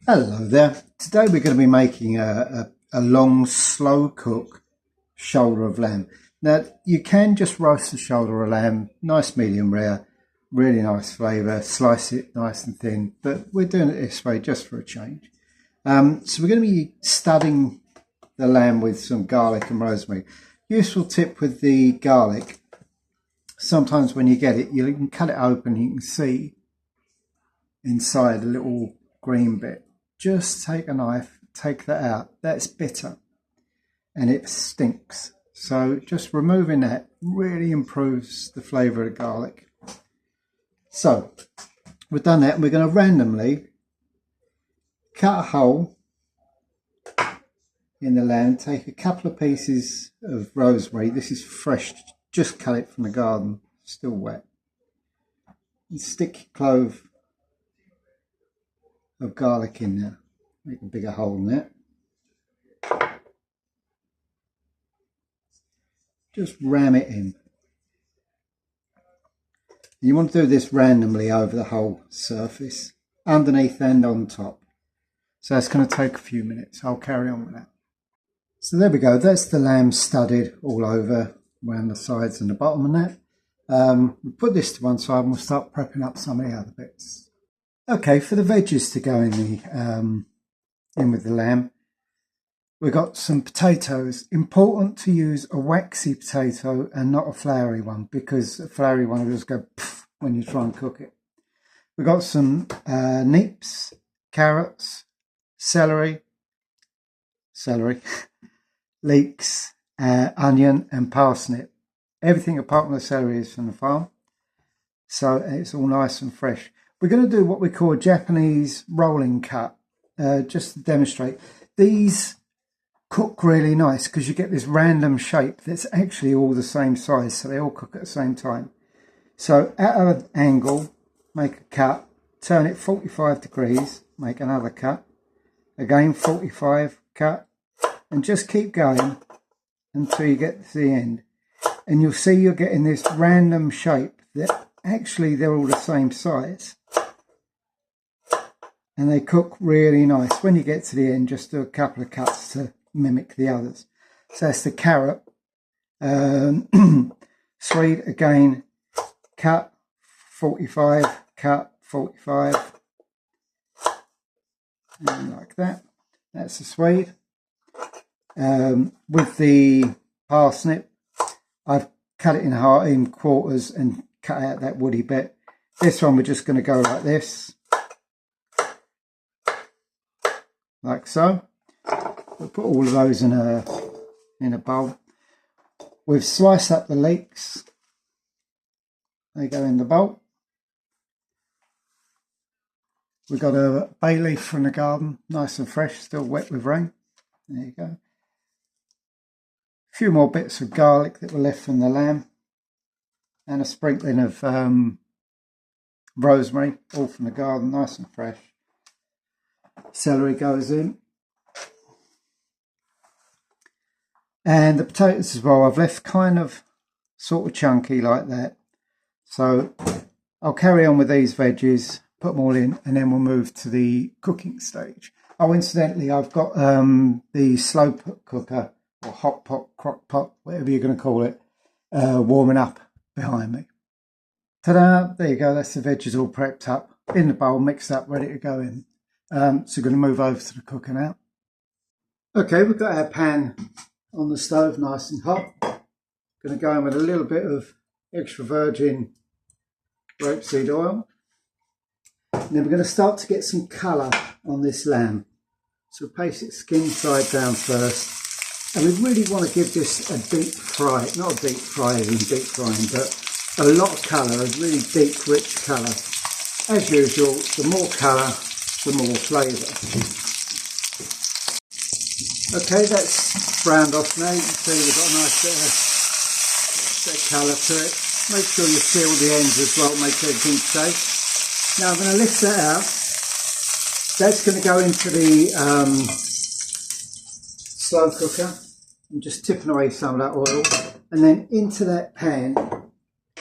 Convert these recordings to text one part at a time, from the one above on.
Hello there. Today we're going to be making a long slow cook shoulder of lamb. Now you can just roast the shoulder of lamb, nice medium rare, really nice flavour, slice it nice and thin, but we're doing it this way just for a change. So we're going to be studding the lamb with some garlic and rosemary. Useful tip with the garlic, sometimes when you get it, you can cut it open, you can see inside a little green bit. Just take a knife, take that out. That's bitter and it stinks. So just removing that really improves the flavour of the garlic. So we've done that. We're going to randomly cut a hole in the lamb, take a couple of pieces of rosemary. This is fresh, just cut it from the garden, still wet. And stick your clove of garlic in there, make a bigger hole in it. Just ram it in. You want to do this randomly over the whole surface, underneath and on top. So that's going to take a few minutes. I'll carry on with that. So there we go. That's the lamb studded all over, around the sides and the bottom and that. We'll put this to one side and we'll start prepping up some of the other bits. Okay, for the veggies to go in with the lamb, we've got some potatoes. Important to use a waxy potato and not a floury one, because a floury one will just go pff when you try and cook it. We've got some neeps, carrots, celery, leeks, onion and parsnip. Everything apart from the celery is from the farm, so it's all nice and fresh. We're going to do what we call a Japanese rolling cut, just to demonstrate. These cook really nice because you get this random shape that's actually all the same size, so they all cook at the same time. So at an angle, make a cut, turn it 45 degrees, make another cut, again 45, cut, and just keep going until you get to the end. And you'll see you're getting this random shape that actually they're all the same size. And they cook really nice. When you get to the end, just do a couple of cuts to mimic the others. So that's the carrot. Swede again, cut, 45, cut, 45. And like that. That's the swede. With the parsnip, I've cut it in quarters and cut out that woody bit. This one we're just going to go like this. Like so. We'll put all of those in a bowl. We've sliced up the leeks. They go in the bowl. We've got a bay leaf from the garden, nice and fresh, still wet with rain. There you go. A few more bits of garlic that were left from the lamb, and a sprinkling of rosemary, all from the garden, nice and fresh. Celery goes in. And the potatoes as well, I've left kind of sort of chunky like that. So I'll carry on with these veggies, put them all in, and then we'll move to the cooking stage. Oh, incidentally, I've got the slow cooker, or hot pot, crock pot, whatever you're going to call it, warming up behind me. Ta-da! There you go, that's the veggies all prepped up, in the bowl, mixed up, ready to go in. So we're going to move over to the cooker now. Okay, we've got our pan on the stove, nice and hot. Going to go in with a little bit of extra virgin rapeseed oil. And then we're going to start to get some colour on this lamb. So place it skin side down first. And we really want to give this a deep fry. Not a deep fry as in deep frying, but a lot of colour, a really deep, rich colour. As usual, the more colour, the more flavour. Okay, that's browned off now. You can see we've got a nice bit of colour to it. Make sure you seal the ends as well, make everything safe. Now I'm going to lift that out. That's going to go into the slow cooker. I'm just tipping away some of that oil. And then into that pan,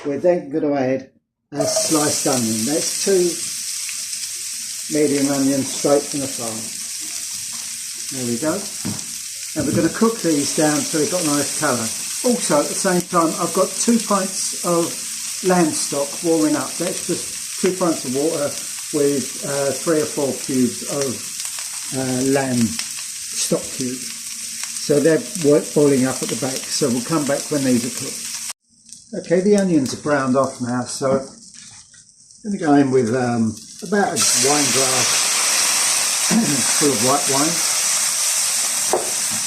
we're then going to add a sliced onion. That's medium onions straight from the farm. There we go. And we're going to cook these down so they've got a nice colour. Also, at the same time, I've got 2 pints of lamb stock warming up. That's just 2 pints of water with 3 or 4 cubes of lamb stock cubes. So they're boiling up at the back. So we'll come back when these are cooked. Okay, the onions are browned off now. So I'm going to go in with about a wine glass full of white wine.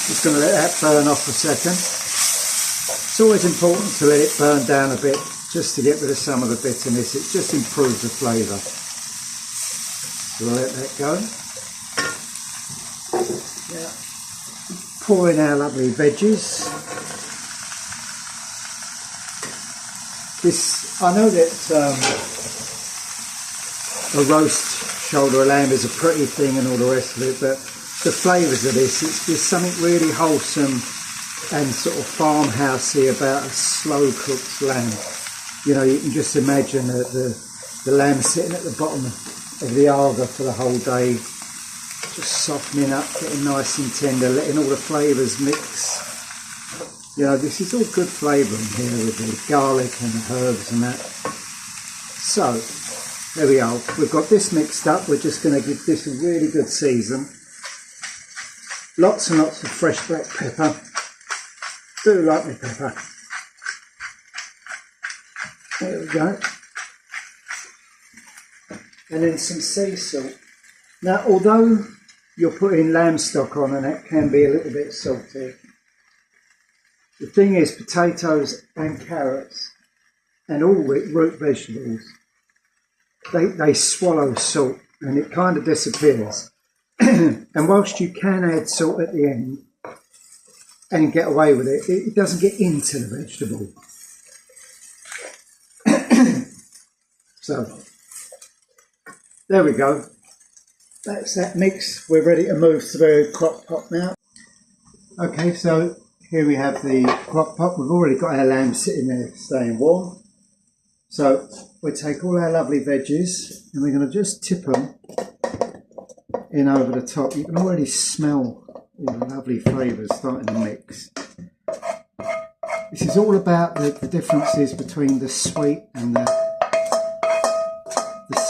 Just going to let that burn off a second. It's always important to let it burn down a bit just to get rid of some of the bitterness. It just improves the flavour. So we'll let that go. Yeah. Pour in our lovely veggies. I know that a roast shoulder of lamb is a pretty thing and all the rest of it, but the flavours of this, there's something really wholesome and sort of farmhousey about a slow cooked lamb. You know, you can just imagine the lamb sitting at the bottom of the Arga for the whole day, just softening up, getting nice and tender, letting all the flavours mix. You know, this is all good flavour in here with the garlic and the herbs and that. So, there we are. We've got this mixed up. We're just going to give this a really good season. Lots and lots of fresh black pepper. Do like my pepper. There we go. And then some sea salt. Now, although you're putting lamb stock on and that can be a little bit salty, the thing is potatoes and carrots and all root vegetables, they swallow salt and it kind of disappears. And whilst you can add salt at the end and get away with it, it doesn't get into the vegetable. So, there we go. That's that mix. We're ready to move to the crock pot now. Okay, so here we have the crock pot. We've already got our lamb sitting there staying warm. So we'll take all our lovely veggies and we're going to just tip them in over the top. You can already smell all the lovely flavours starting to mix. This is all about the differences between the sweet and the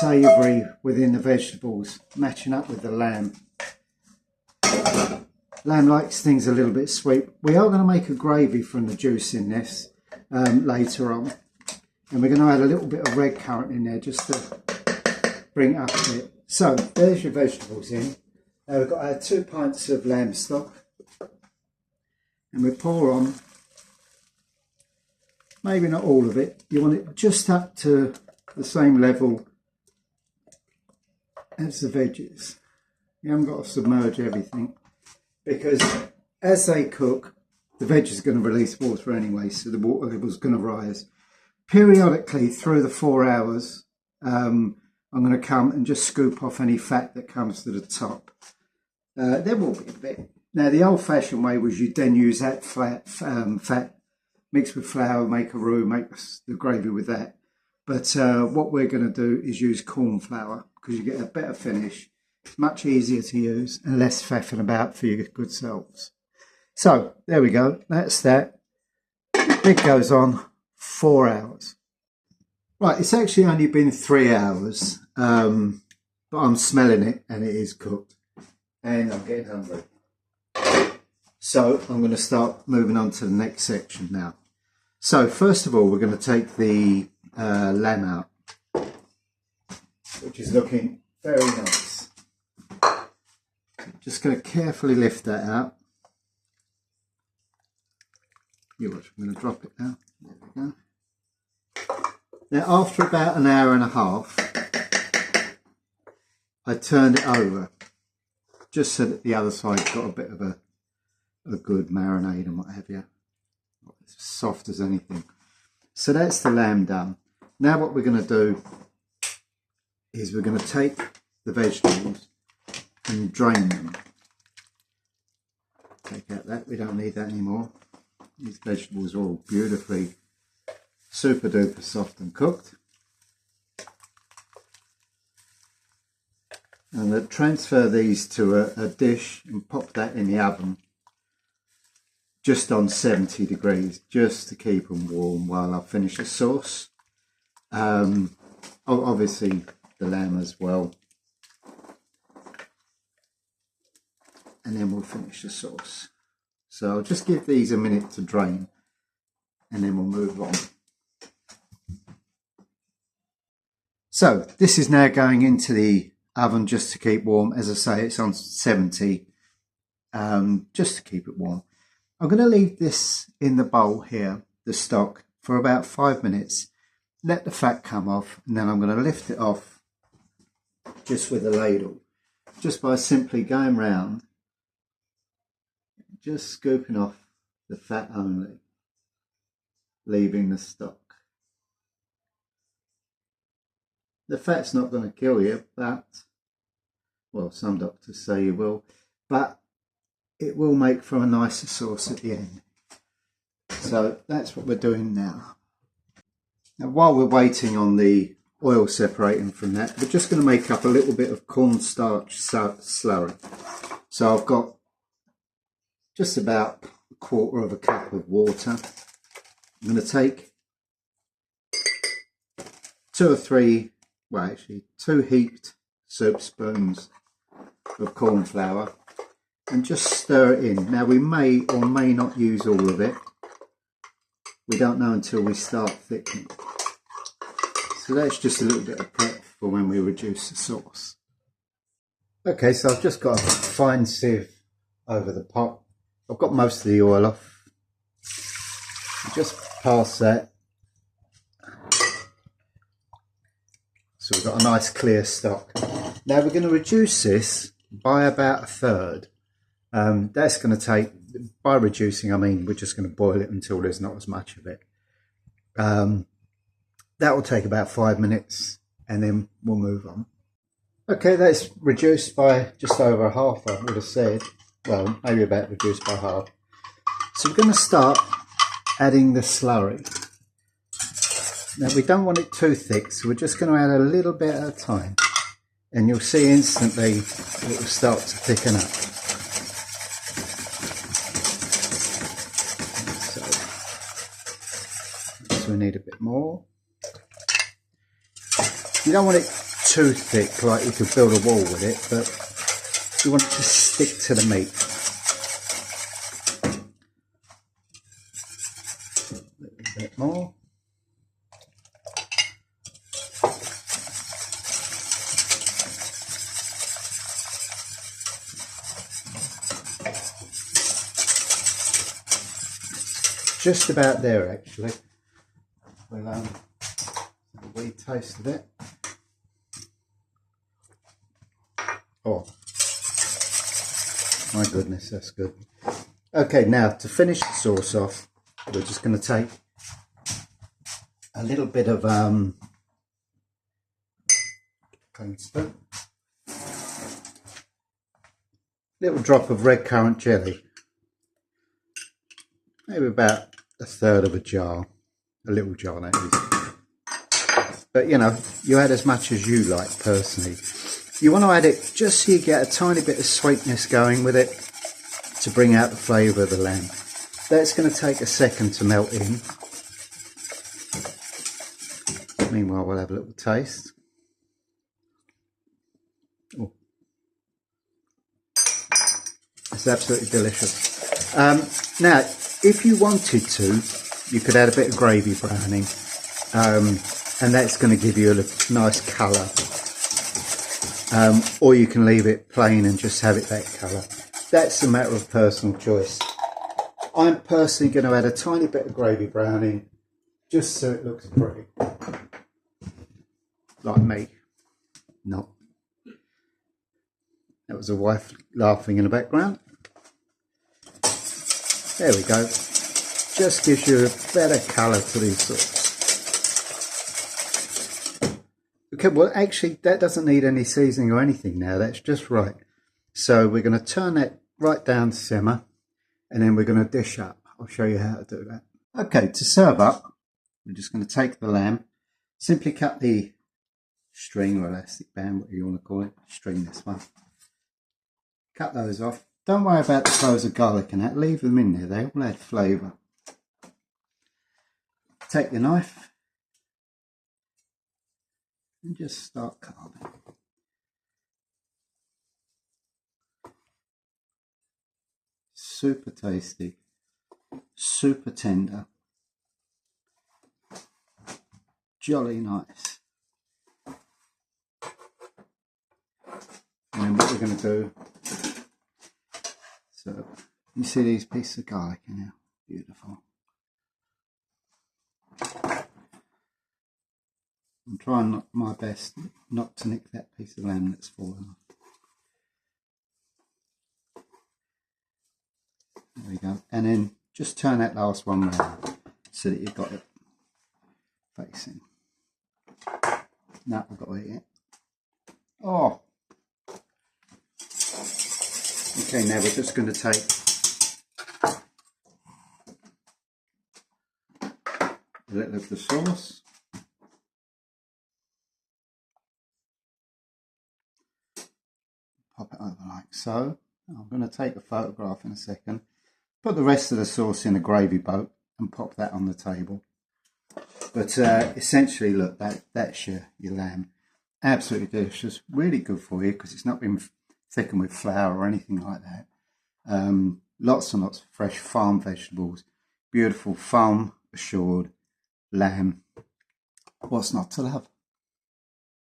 savoury within the vegetables, matching up with the lamb. Lamb likes things a little bit sweet. We are going to make a gravy from the juice in this later on. And we're going to add a little bit of red currant in there just to bring it up a bit. So, there's your vegetables in. Now we've got our 2 pints of lamb stock. And we pour on, maybe not all of it. You want it just up to the same level as the veggies. You haven't got to submerge everything, because as they cook, the veg is going to release water anyway, so the water level is going to rise. Periodically through the 4 hours, I'm going to come and just scoop off any fat that comes to the top. There will be a bit. Now, the old-fashioned way was you'd then use that fat mixed with flour, make a roux, make the gravy with that. But what we're going to do is use corn flour, because you get a better finish. It's much easier to use and less faffing about for your good selves. So, there we go. That's that. It goes on 4 hours. Right, it's actually only been 3 hours, but I'm smelling it and it is cooked. And I'm getting hungry. So, I'm going to start moving on to the next section now. So, first of all, we're going to take the lamb out, which is looking very nice. Just going to carefully lift that out. You watch, I'm going to drop it now. There we go. Now, after about an hour and a half, I turned it over just so that the other side's got a bit of a good marinade and what have you. It's soft as anything. So that's the lamb done. Now what we're going to do is we're going to take the vegetables and drain them. Take out that, we don't need that anymore. These vegetables are all beautifully super duper soft and cooked. I'm going to transfer these to a dish and pop that in the oven just on 70 degrees, just to keep them warm while I finish the sauce. Obviously the lamb as well. And then we'll finish the sauce. So I'll just give these a minute to drain and then we'll move on. So this is now going into the oven just to keep warm. As I say, it's on 70, just to keep it warm. I'm going to leave this in the bowl here, the stock, for about 5 minutes. Let the fat come off, and then I'm going to lift it off just with a ladle, just by simply going round, just scooping off the fat only, leaving the stock. The fat's not going to kill you, but, well, some doctors say you will, but it will make for a nicer sauce at the end. So that's what we're doing now. Now, while we're waiting on the oil separating from that, we're just going to make up a little bit of cornstarch slurry. So I've got just about 1/4 cup of water. I'm going to take 2 or 3, well actually 2 heaped soup spoons of corn flour and just stir it in. Now we may or may not use all of it. We don't know until we start thickening. So that's just a little bit of prep for when we reduce the sauce. Okay, so I've just got a fine sieve over the pot. I've got most of the oil off. Just pass that. So we've got a nice clear stock. Now we're going to reduce this by about 1/3. That's going to take, by reducing I mean we're just going to boil it until there's not as much of it. That will take about 5 minutes and then we'll move on. Okay, that's reduced by just over 1/2, I would have said. Well, maybe about reduced by 1/2. So we're going to start adding the slurry. Now we don't want it too thick, so we're just going to add a little bit at a time. And you'll see instantly it will start to thicken up. So we need a bit more. You don't want it too thick, like you could build a wall with it, but you want it to stick to the meat. A little bit more. Just about there actually. We'll have a wee taste of it. Oh, my goodness, that's good. Okay, now to finish the sauce off, we're just going to take a little bit of clean spoon, little drop of red currant jelly, maybe about 1/3 of a jar, a little jar that is. But you know, you add as much as you like personally. You want to add it just so you get a tiny bit of sweetness going with it to bring out the flavour of the lamb. That's going to take a second to melt in. Meanwhile, we'll have a little taste. Oh. It's absolutely delicious. Now, if you wanted to, you could add a bit of gravy browning, and that's going to give you a nice colour. Or you can leave it plain and just have it that colour. That's a matter of personal choice. I'm personally going to add a tiny bit of gravy browning just so it looks pretty. Like me. Not. That was a wife laughing in the background. There we go. Just gives you a better colour to these sorts. Okay, well actually that doesn't need any seasoning or anything now, that's just right. So we're going to turn that right down to simmer and then we're going to dish up. I'll show you how to do that. Okay, to serve up, we're just going to take the lamb, simply cut the string or elastic band, whatever you want to call it. String this one. Cut those off. Don't worry about the cloves of garlic and that. Leave them in there. They all add flavour. Take your knife and just start carving. Super tasty. Super tender. Jolly nice. And then what we're going to do, so you see these pieces of garlic in here? Beautiful. I'm trying my best not to nick that piece of lamb that's fallen off. There we go. And then just turn that last one round so that you've got it facing. Now I've got to eat it. Oh! Okay, now we're just going to take a little of the sauce. Pop it over like so. I'm going to take a photograph in a second. Put the rest of the sauce in a gravy boat and pop that on the table. But essentially, look, that's your lamb. Absolutely delicious. Really good for you because it's not been thickened with flour or anything like that. Lots and lots of fresh farm vegetables. Beautiful farm assured lamb. What's not to love?